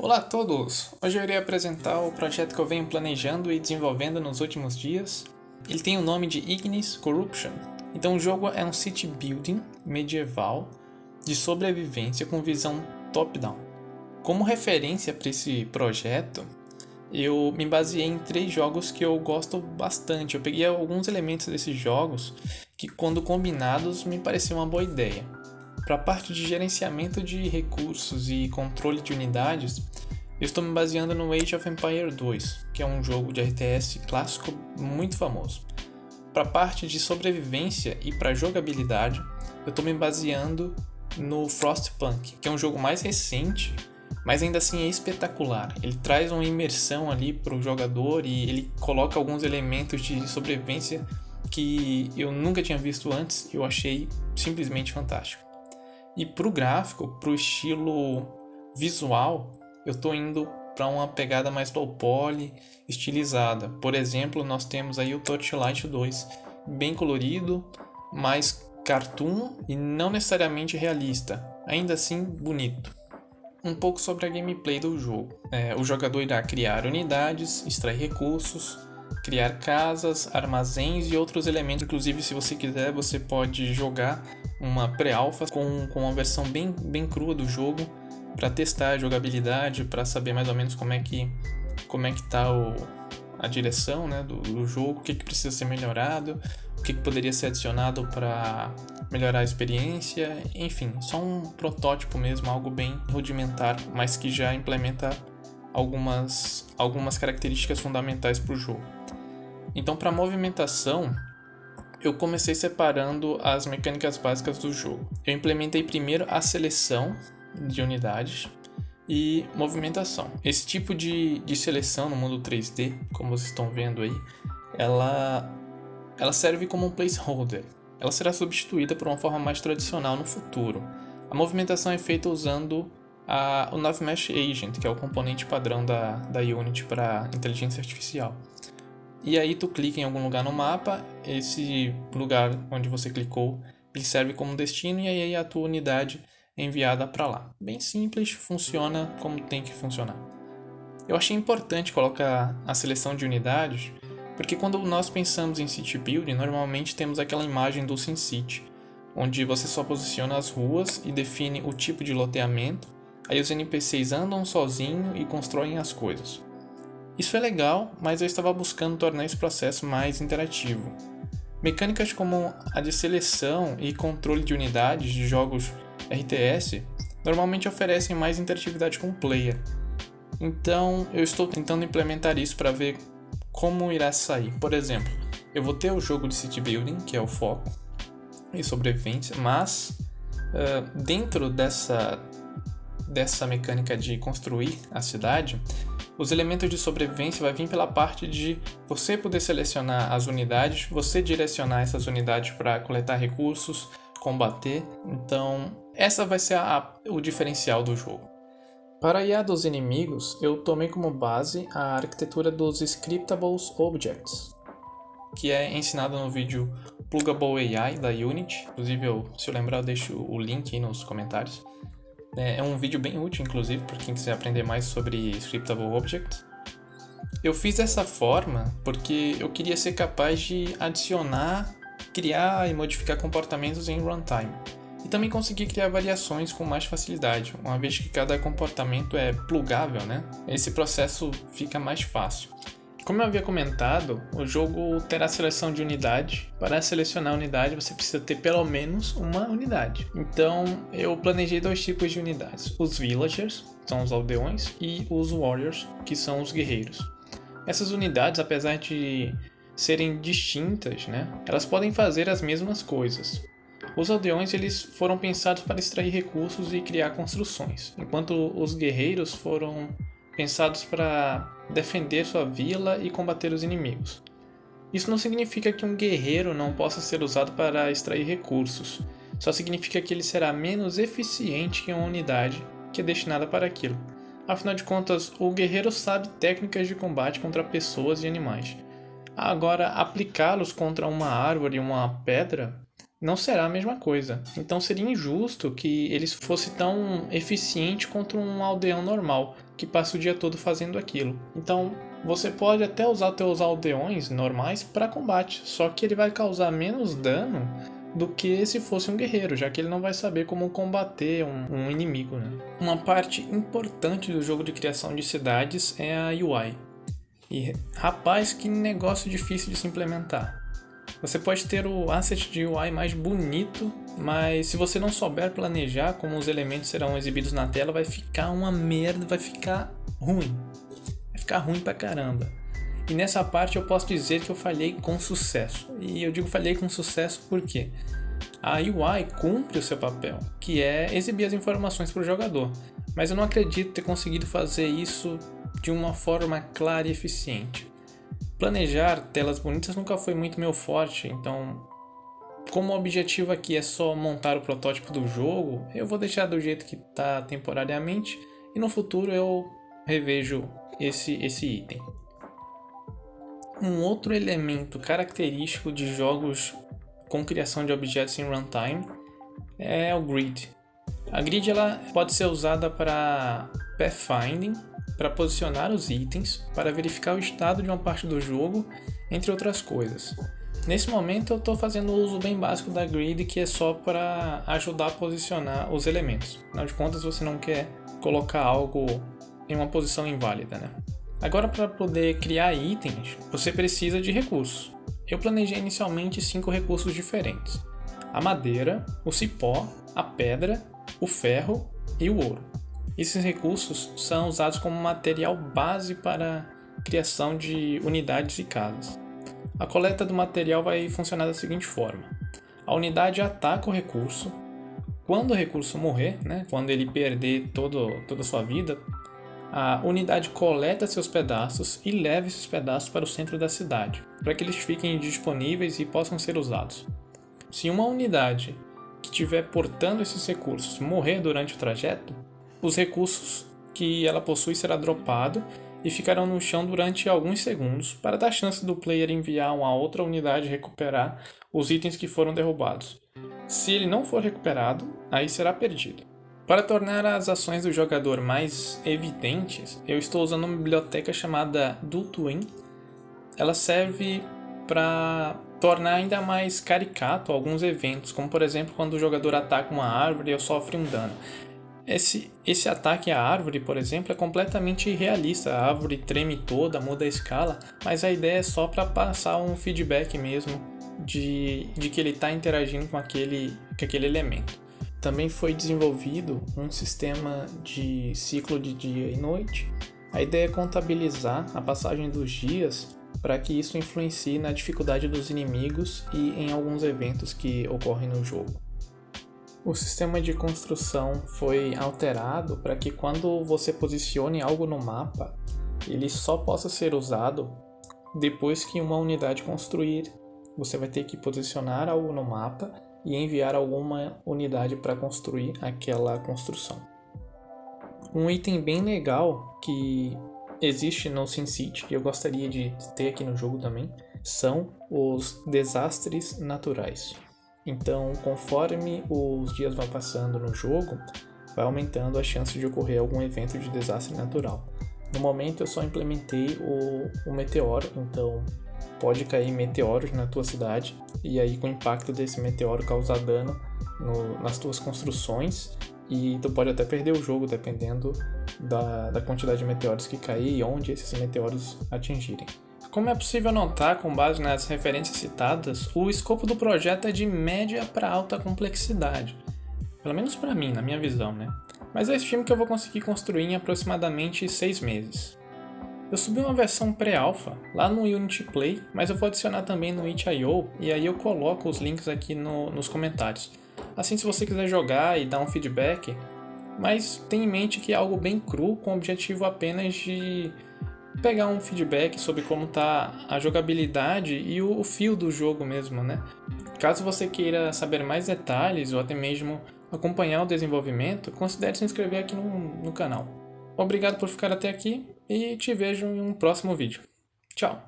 Olá a todos! Hoje eu irei apresentar o projeto que eu venho planejando e desenvolvendo nos últimos dias. Ele tem o nome de Ignis Corruption. Então o jogo é um city building medieval de sobrevivência com visão top-down. Como referência para esse projeto, eu me baseei em 3 jogos que eu gosto bastante. Eu peguei alguns elementos desses jogos que, quando combinados, me pareciam uma boa ideia. Para a parte de gerenciamento de recursos e controle de unidades, eu estou me baseando no Age of Empires 2, que é um jogo de RTS clássico muito famoso. Para a parte de sobrevivência e para jogabilidade, eu estou me baseando no Frostpunk, que é um jogo mais recente, mas ainda assim é espetacular. Ele traz uma imersão ali para o jogador e ele coloca alguns elementos de sobrevivência que eu nunca tinha visto antes e eu achei simplesmente fantástico. E para o gráfico, para o estilo visual, eu estou indo para uma pegada mais low poly, estilizada. Por exemplo, nós temos aí o Torchlight 2, bem colorido, mais cartoon e não necessariamente realista, ainda assim bonito. Um pouco sobre a gameplay do jogo. O jogador irá criar unidades, extrair recursos, criar casas, armazéns e outros elementos. Inclusive, se você quiser, você pode jogar uma pré-alpha com uma versão bem crua do jogo para testar a jogabilidade, para saber mais ou menos como é que está a direção, né, do jogo, o que precisa ser melhorado, o que poderia ser adicionado para melhorar a experiência, enfim, só um protótipo mesmo, algo bem rudimentar, mas que já implementa algumas características fundamentais para o jogo. Então, para movimentação, eu comecei separando as mecânicas básicas do jogo. Eu implementei primeiro a seleção de unidades e movimentação. Esse tipo de seleção no mundo 3D, como vocês estão vendo aí, ela serve como um placeholder. Ela será substituída por uma forma mais tradicional no futuro. A movimentação é feita usando o Navmesh Agent, que é o componente padrão da Unity para inteligência artificial. E aí tu clica em algum lugar no mapa, esse lugar onde você clicou, ele serve como destino e aí a tua unidade é enviada para lá. Bem simples, funciona como tem que funcionar. Eu achei importante colocar a seleção de unidades, porque quando nós pensamos em city building, normalmente temos aquela imagem do SimCity, onde você só posiciona as ruas e define o tipo de loteamento, aí os NPCs andam sozinhos e constroem as coisas. Isso é legal, mas eu estava buscando tornar esse processo mais interativo. Mecânicas como a de seleção e controle de unidades de jogos RTS normalmente oferecem mais interatividade com o player. Então eu estou tentando implementar isso para ver como irá sair. Por exemplo, eu vou ter o jogo de city building, que é o foco, e sobrevivência, mas dentro dessa mecânica de construir a cidade, os elementos de sobrevivência vai vir pela parte de você poder selecionar as unidades, você direcionar essas unidades para coletar recursos, combater. Então, essa vai ser o diferencial do jogo. Para a IA dos inimigos, eu tomei como base a arquitetura dos Scriptables Objects, que é ensinado no vídeo Pluggable AI da Unity. Inclusive, se eu lembrar, eu deixo o link aí nos comentários. É um vídeo bem útil, inclusive, para quem quiser aprender mais sobre Scriptable Objects. Eu fiz dessa forma porque eu queria ser capaz de adicionar, criar e modificar comportamentos em runtime. E também conseguir criar variações com mais facilidade, uma vez que cada comportamento é plugável, né? Esse processo fica mais fácil. Como eu havia comentado, o jogo terá seleção de unidade. Para selecionar a unidade, você precisa ter pelo menos uma unidade. Então, eu planejei 2 tipos de unidades. Os Villagers, que são os aldeões, e os Warriors, que são os guerreiros. Essas unidades, apesar de serem distintas, né, elas podem fazer as mesmas coisas. Os aldeões eles foram pensados para extrair recursos e criar construções, enquanto os guerreiros foram pensados para defender sua vila e combater os inimigos. Isso não significa que um guerreiro não possa ser usado para extrair recursos, só significa que ele será menos eficiente que uma unidade que é destinada para aquilo. Afinal de contas, o guerreiro sabe técnicas de combate contra pessoas e animais. Agora, aplicá-los contra uma árvore e uma pedra não será a mesma coisa. Então seria injusto que eles fosse tão eficiente contra um aldeão normal, que passa o dia todo fazendo aquilo. Então você pode até usar seus aldeões normais para combate, só que ele vai causar menos dano do que se fosse um guerreiro, já que ele não vai saber como combater um inimigo, né? Uma parte importante do jogo de criação de cidades é a UI. E rapaz, que negócio difícil de se implementar. Você pode ter o asset de UI mais bonito, mas se você não souber planejar como os elementos serão exibidos na tela, vai ficar uma merda, vai ficar ruim. Vai ficar ruim pra caramba. E nessa parte eu posso dizer que eu falhei com sucesso. E eu digo falhei com sucesso porque a UI cumpre o seu papel, que é exibir as informações para o jogador. Mas eu não acredito ter conseguido fazer isso de uma forma clara e eficiente. Planejar telas bonitas nunca foi muito meu forte, então como o objetivo aqui é só montar o protótipo do jogo, eu vou deixar do jeito que está temporariamente e no futuro eu revejo esse item. Um outro elemento característico de jogos com criação de objetos em runtime é o grid. A grid ela pode ser usada para pathfinding, para posicionar os itens, para verificar o estado de uma parte do jogo, entre outras coisas. Nesse momento eu estou fazendo o uso bem básico da grid, que é só para ajudar a posicionar os elementos. Afinal de contas você não quer colocar algo em uma posição inválida, né? Agora, para poder criar itens, você precisa de recursos. Eu planejei inicialmente 5 recursos diferentes: a madeira, o cipó, a pedra, o ferro e o ouro. Esses recursos são usados como material base para a criação de unidades e casas. A coleta do material vai funcionar da seguinte forma: a unidade ataca o recurso. Quando o recurso morrer, quando ele perder toda a sua vida, a unidade coleta seus pedaços e leva esses pedaços para o centro da cidade, para que eles fiquem disponíveis e possam ser usados. Se uma unidade que estiver portando esses recursos morrer durante o trajeto, os recursos que ela possui será dropado e ficarão no chão durante alguns segundos para dar chance do player enviar uma outra unidade recuperar os itens que foram derrubados. Se ele não for recuperado, aí será perdido. Para tornar as ações do jogador mais evidentes, eu estou usando uma biblioteca chamada DoTwin. Ela serve para tornar ainda mais caricato alguns eventos, como por exemplo quando o jogador ataca uma árvore ou sofre um dano. Esse ataque à árvore, por exemplo, é completamente irrealista. A árvore treme toda, muda a escala, mas a ideia é só para passar um feedback mesmo de que ele está interagindo com aquele elemento. Também foi desenvolvido um sistema de ciclo de dia e noite. A ideia é contabilizar a passagem dos dias para que isso influencie na dificuldade dos inimigos e em alguns eventos que ocorrem no jogo. O sistema de construção foi alterado para que quando você posicione algo no mapa, ele só possa ser usado depois que uma unidade construir. Você vai ter que posicionar algo no mapa e enviar alguma unidade para construir aquela construção. Um item bem legal que existe no SimCity, que eu gostaria de ter aqui no jogo também, são os desastres naturais. Então, conforme os dias vão passando no jogo, vai aumentando a chance de ocorrer algum evento de desastre natural. No momento eu só implementei o meteoro, então pode cair meteoros na tua cidade e aí com o impacto desse meteoro causar dano nas tuas construções e tu pode até perder o jogo dependendo da quantidade de meteoros que cair e onde esses meteoros atingirem. Como é possível notar com base nas referências citadas, o escopo do projeto é de média para alta complexidade. Pelo menos para mim, na minha visão, Mas eu estimo que eu vou conseguir construir em aproximadamente 6 meses. Eu subi uma versão pré-alpha lá no Unity Play, mas eu vou adicionar também no itch.io e aí eu coloco os links aqui nos comentários. Assim, se você quiser jogar e dar um feedback, mas tenha em mente que é algo bem cru, com o objetivo apenas de pegar um feedback sobre como está a jogabilidade e o feel do jogo mesmo, Caso você queira saber mais detalhes ou até mesmo acompanhar o desenvolvimento, considere se inscrever aqui no canal. Obrigado por ficar até aqui e te vejo em um próximo vídeo. Tchau!